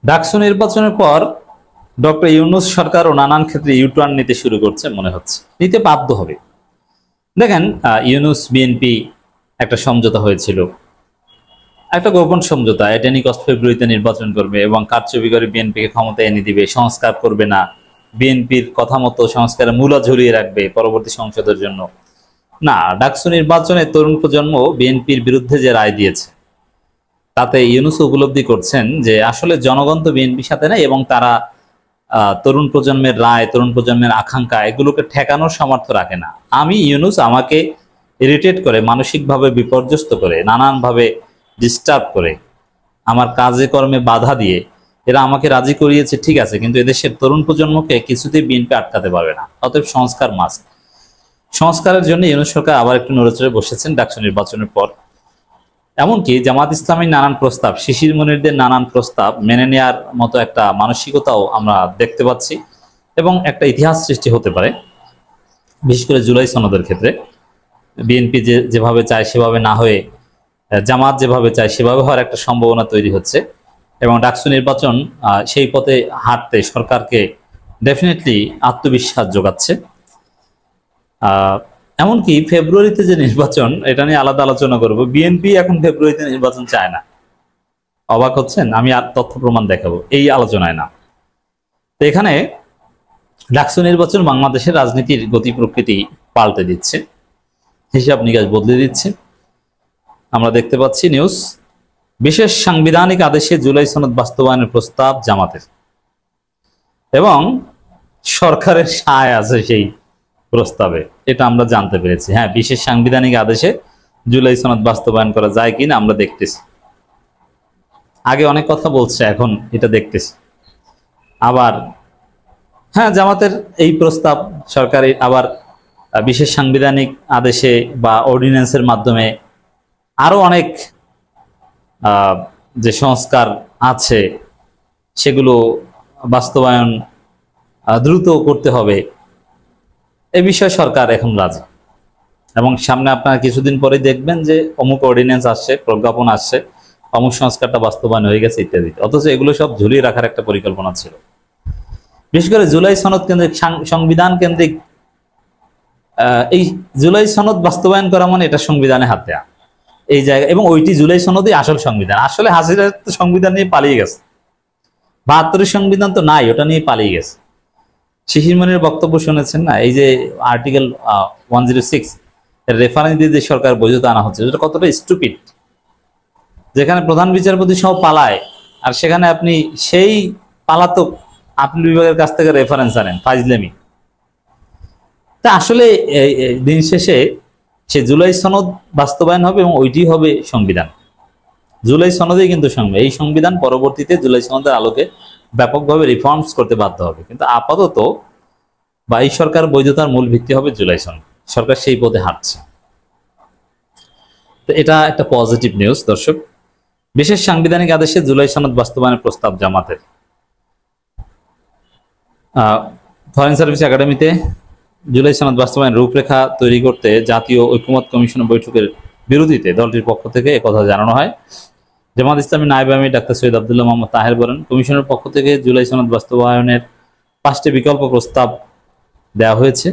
ডাকসু নির্বাচনের পর ডক্টর ইউনূস সরকারও নানান ক্ষেত্রে ইউটার্ন নিতে শুরু করছে মনে হচ্ছে, নিতে বাধ্য হবে। দেখেন, ইউনূস বিএনপি একটা সমঝোতা হয়েছিল, একটা গোপন সমঝোতা। এটেনি কস্ট ফেব্রুয়ারিতে নির্বাচন করবে এবং কারচুপি করে বিএনপিকে ক্ষমতায় এনে দিবে, সংস্কার করবে না, বিএনপির কথা মতো সংস্কারের মূলা ঝুলিয়ে রাখবে পরবর্তী সংসদের জন্য। না, ডাকসু নির্বাচনে তরুণ প্রজন্ম বিএনপির বিরুদ্ধে যে রায় দিয়েছে তাতে ইউনূস উপলব্ধি করছেন যে আসলে জনগণ তো বিএনপির সাথে নেই এবং তারা তরুণ প্রজন্মের রায়, তরুণ প্রজন্মের আকাঙ্ক্ষা এগুলোকে ঠেকানোর সামর্থ্য রাখে না। আমি ইউনূস আমাকে ইরিটেট করে, মানসিকভাবে বিপর্যস্ত করে, নানানভাবে ডিস্টার্ব করে, আমার কাজে কর্মে বাধা দিয়ে এরা আমাকে রাজি করিয়েছে, ঠিক আছে, কিন্তু এদেশের তরুণ প্রজন্মকে কিছুতেই বিএনপি আটকাতে পারবে না। অতএব সংস্কার মাস্ট। সংস্কারের জন্য ইউনূস সরকার আবার একটু নড়েচড়ে বসেছেন ডাকসু নির্বাচনের পর। এমনকি জামাত ইসলামীর নানান প্রস্তাব, শিশির মনিরদের নানান প্রস্তাব মেনে নেয়ার মতো একটা মানসিকতাও আমরা দেখতে পাচ্ছি এবং একটা ইতিহাস সৃষ্টি হতে পারে, বিশেষ করে জুলাই সনদের ক্ষেত্রে। বিএনপি যেভাবে চায় সেভাবে না হয়ে জামাত যেভাবে চায় সেভাবে হওয়ার একটা সম্ভাবনা তৈরি হচ্ছে এবং ডাকসু নির্বাচন সেই পথে হাঁটতে সরকারকে ডেফিনেটলি আত্মবিশ্বাস যোগাচ্ছে। এমনকি ফেব্রুয়ারিতে যে নির্বাচন, এটা নিয়ে আলাদা আলোচনা করব। বিএনপি এখন ফেব্রুয়ারিতে নির্বাচন চায় না। অবাক হচ্ছেন? আমি আর তথ্য প্রমাণ দেখাবো, এই আলোচনায় না। তো এখানে ডাকসু নির্বাচন বাংলাদেশের রাজনীতির গতি প্রকৃতি পাল্টে দিচ্ছে, হিসাব নিকাশ বদলে দিচ্ছে। আমরা দেখতে পাচ্ছি নিউজ, বিশেষ সাংবিধানিক আদেশে জুলাই সনদ বাস্তবায়নের প্রস্তাব জামাতের এবং সরকারের সায় আছে সেই প্রস্তাবে, এটা আমরা জানতে পেরেছি। হ্যাঁ, বিশেষ সাংবিধানিক আদেশে জুলাই সনদ বাস্তবায়ন করা যায় কিনা আমরা দেখতেছি। আগে অনেক কথা বলছে, এখন এটা দেখতেছি। আবার হ্যাঁ, জামাতের এই প্রস্তাব সরকারি আবার বিশেষ সাংবিধানিক আদেশে বা অর্ডিন্যান্সের মাধ্যমে আরো অনেক যে সংস্কার আছে সেগুলো বাস্তবায়ন দ্রুত করতে হবে, এ বিষয়ে সরকার এখন রাজি। এবং সামনে আপনারা কিছুদিন পরে দেখবেন যে অমুক অর্ডিন্যান্স আসছে, প্রজ্ঞাপন আসছে, অমুক সংস্কারটা বাস্তবায়ন হয়ে গেছে ইত্যাদি। অথচ এগুলো সব ঝুলিয়ে রাখার একটা পরিকল্পনা ছিল। বিশেষ করে জুলাই সনদ কেন্দ্রিক, সংবিধান কেন্দ্রিক এই জুলাই সনদ বাস্তবায়ন করা মানে এটা সংবিধানে হাত দেয়া এই জায়গা, এবং ওইটি জুলাই সনদই আসল সংবিধান। আসলে হাসিনা তো সংবিধান নিয়ে পালিয়ে গেছে, ৭২ সংবিধান তো নাই, ওটা নিয়ে পালিয়ে গেছে। শিশির মনির বক্তব্য শুনেছেন না, এই যে আর্টিকেল 106 এর রেফারেন্স দিয়ে যে সরকার বৈধতা আনা হচ্ছে, এটা কতটা স্টুপিড। যেখানে প্রধান বিচারপতি সহ পালায়, আর সেখানে আপনি সেই পালাতক আপিল বিভাগের কাছ থেকে রেফারেন্স আনেন, ফাইজলেমি। তা আসলে দিন শেষে সে জুলাই সনদ বাস্তবায়ন হবে এবং ওইটি হবে সংবিধান। জুলাই সনদেই কিন্তু এই সংবিধান পরবর্তীতে জুলাই সনদের আলোকে ব্যাপকভাবে রিফর্মস করতে বাধ্য হবে। কিন্তু আপাতত বা এই সরকার বৈধতার মূল ভিত্তি হবে জুলাই সনদ। সরকার সেই পথে হাঁটছে। তো এটা একটা পজিটিভ নিউজ দর্শক। বিশেষ সাংবিধানিক আদেশে জুলাই সনদ বাস্তবায়নের প্রস্তাব জামাতের। ফরেন সার্ভিস একাডেমিতে জুলাই সনদ বাস্তবায়নের রূপরেখা তৈরি করতে জাতীয় ঐকমত্য কমিশন বৈঠকের বিরোধিতে দলটির পক্ষ থেকে একথা জানানো হয়। জামাত ইসলামী নায়েব আমির ডাক্তার সৈয়দ আব্দুল্লাহ মোহাম্মদ তাহের বলেন, কমিশনের পক্ষ থেকে জুলাই সনদ বাস্তবায়নের 5টি বিকল্প প্রস্তাব দেওয়া হয়েছে।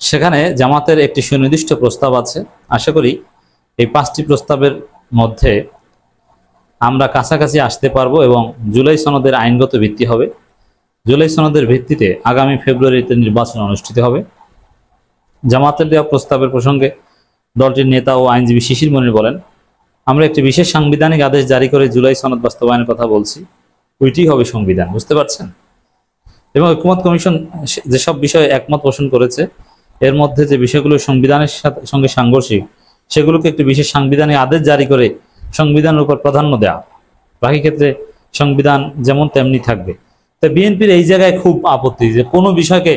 সেখানে জামাতের একটি সুনির্দিষ্ট প্রস্তাব আছে। আশা করি এই 5টি প্রস্তাবের মধ্যে আমরা কাছাকাছি আসতে পারবো এবং জুলাই সনদের আইনগত ভিত্তি হবে। জুলাই সনদের ভিত্তিতে আগামী ফেব্রুয়ারিতে নির্বাচন অনুষ্ঠিত হবে। জামাতের দেওয়া প্রস্তাবের প্রসঙ্গে দলটির নেতা ও আইনজীবী শিশির মনির বলেন, আমরা একটি বিশেষ সাংবিধানিক আদেশ জারি করে জুলাই সনদ বাস্তবায়নের কথা বলছি, ওইটি হবে সংবিধান। বুঝতে পারছেন? এবং ঐকমত্য কমিশন যেসব বিষয়ে একমত পোষণ করেছে এর মধ্যে যে বিষয়গুলো সংবিধানের সঙ্গে সাংঘর্ষিক সেগুলোকে একটি বিশেষ সাংবিধানিক আদেশ জারি করে সংবিধানের উপর প্রাধান্য দেওয়া, বাকি ক্ষেত্রে সংবিধান যেমন তেমনি থাকবে। তো বিএনপির এই জায়গায় খুব আপত্তি যে কোনো বিষয়কে,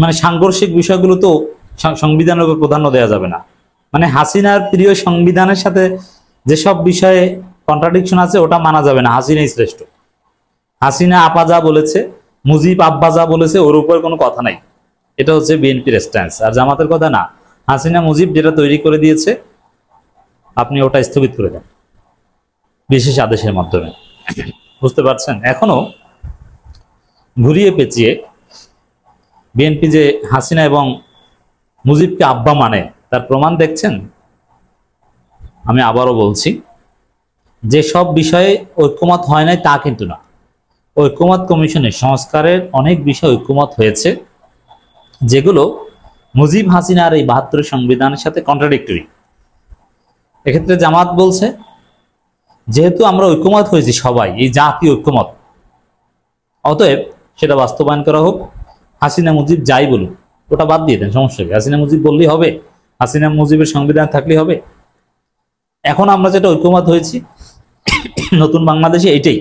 মানে সাংঘর্ষিক বিষয়গুলো তো সংবিধানের উপর প্রাধান্য দেওয়া যাবে না। মানে হাসিনার প্রিয় সংবিধানের সাথে যেসব বিষয়ে কন্ট্রাডিকশন আছে ওটা মানা যাবে না। হাসিনাই শ্রেষ্ঠ। হাসিনা আপা যা বলেছে, মুজিব আব্বা যা বলেছে, ওর উপর কোনো কথা নাই। এটা হচ্ছে বিএনপির স্ট্যান্স। আর জামাতের কথা না, হাসিনা মুজিব যেটা তৈরি করে দিয়েছে আপনি ওটা স্থগিত করে দেন বিশেষ আদেশের মাধ্যমে। বুঝতে পারছেন? এখনো ঘুরিয়ে পেঁচিয়ে বিএনপি যে হাসিনা এবং মুজিবকে আব্বা মানে তার প্রমাণ দেখছেন। আমি আবারও বলছি, যে সব বিষয়ে ঐক্যমত হয় নাই তা কিন্তু না। ঐক্যমত কমিশনের সংস্কারের অনেক বিষয় ঐক্যমত হয়েছে, যেগুলো মুজিব হাসিনার এই ৭২ সংবিধানের সাথে কন্ট্রাডিক্টরি। এক্ষেত্রে জামাত বলছে, যেহেতু আমরা ঐক্যমত হয়েছি সবাই, এই জাতীয় ঐক্যমত, অতএব সেটা বাস্তবায়ন করা হোক। হাসিনা মুজিব যাই বলুক, ওটা বাদ দিয়ে দেন, সমস্যা কি? হাসিনা মুজিব বললেই হবে? হাসিনা মুজিবের সংবিধান থাকলেই হবে? এখন আমরা যেটা ঐক্যমত হয়েছি নতুন বাংলাদেশে, এইটাই।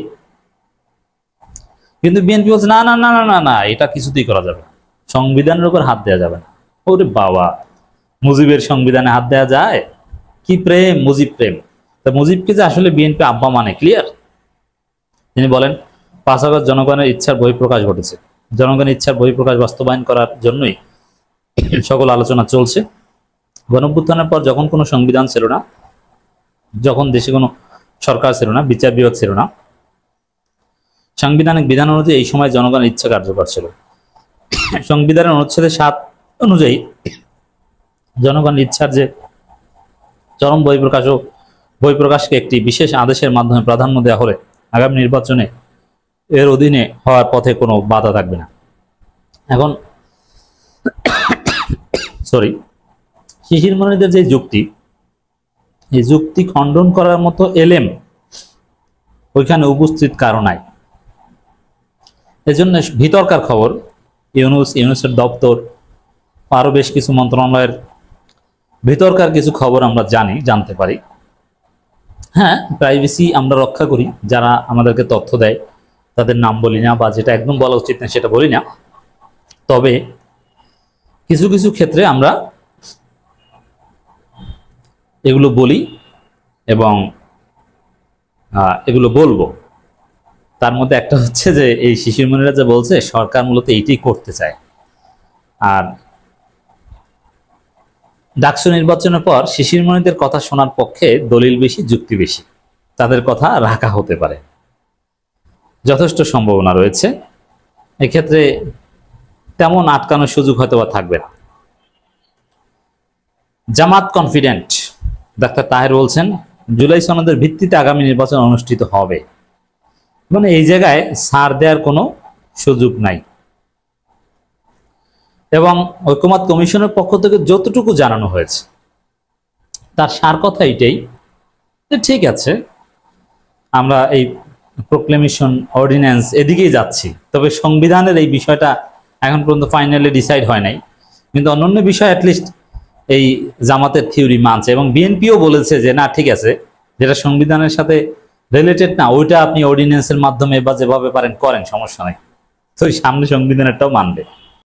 কিন্তু বিএনপি বলছে না না না না না না, এটা কিছুতেই করা যাবে, সংবিধানের উপর হাত দেওয়া যাবে না। ওরে বাবা, মুজিবের সংবিধানে হাত দেওয়া যায়? কি প্রেম, মুজিব প্রেম! তা মুজিবকে যে আসলে বিএনপি আব্বা মানে ক্লিয়ার। তিনি বলেন, ৫ আগস্ট জনগণের ইচ্ছার বহিঃপ্রকাশ ঘটেছে। জনগণের ইচ্ছার বহিঃপ্রকাশ বাস্তবায়ন করার জন্যই সকল আলোচনা চলছে। গণঅভ্যুত্থানের পর যখন কোনো সংবিধান ছিল না, যখন দেশে কোনো সরকার ছিল না, বিচার বিভাগ ছিল না, সাংবিধানিক বিধান অনুযায়ী এই সময় জনগণের ইচ্ছা কার্যকর ছিল। সংবিধানের অনুচ্ছেদে ৭ অনুযায়ী জনগণের ইচ্ছার যে চরম বহিঃপ্রকাশকে একটি বিশেষ আদেশের মাধ্যমে প্রাধান্য দেওয়া হলে আগামী নির্বাচনে এর অধীনে হওয়ার পথে কোনো বাধা থাকবে না। এখন শিশির মনিদের যে যুক্তি, এই যুক্তি খণ্ডন করার মতো এলেম ওইখানে উপস্থিত কারো নাই। এজন্য ভিতরকার খবর, ইউনুসের দপ্তর, আরো বেশ কিছু মন্ত্রণালয়ের ভিতরকার কিছু খবর আমরা জানতে পারি। হ্যাঁ, প্রাইভেসি আমরা রক্ষা করি, যারা আমাদেরকে তথ্য দেয় তাদের নাম বলি না, বা যেটা একদম বলা উচিত না সেটা বলি না। তবে কিছু কিছু ক্ষেত্রে আমরা এগুলো বলি এবং এগুলো বলবো। তার মধ্যে একটা হচ্ছে যে এই শিশির মনিরা যে বলছে সরকার মূলত এইটাই করতে চায়। আর ডাকসু নির্বাচনের পর শিশির মনিদের কথা শোনার পক্ষে দলিল বেশি, যুক্তি বেশি, তাদের কথা রাখা হতে পারে, যথেষ্ট সম্ভাবনা রয়েছে। এক্ষেত্রে তেমন আটকানোর সুযোগ হয়তো বা থাকবে না। জামাত কনফিডেন্ট, ডাক্তার তাহের বলছেন, জুলাই সনদের ভিত্তিতে আগামী নির্বাচন অনুষ্ঠিত হবে। মানে এই জায়গায় ছাড় দেওয়ার কোনো সুযোগ নাই। এবং ঐক্যমত কমিশনের পক্ষ থেকে যতটুকু জানানো হয়েছে তার সার কথা এটাই যে ঠিক আছে, আমরা এই প্রোক্লেমেশন, অর্ডিন্যান্স এদিকেই যাচ্ছি, তবে সংবিধানের এই বিষয়টা এখন পর্যন্ত ফাইনালি ডিসাইড হয় নাই। কিন্তু অন্যান্য বিষয় অ্যাটলিস্ট এই জামাতের থিওরি মানছে, এবং বিএনপিও বলেছে যে না ঠিক আছে, যেটা সংবিধানের সাথে রিলেটেড না ওইটা আপনি অর্ডিন্যান্সের মাধ্যমে বা যেভাবে পারেন করেন, সমস্যা নাই। তো সামনে সংবিধানেরটাও মানবে।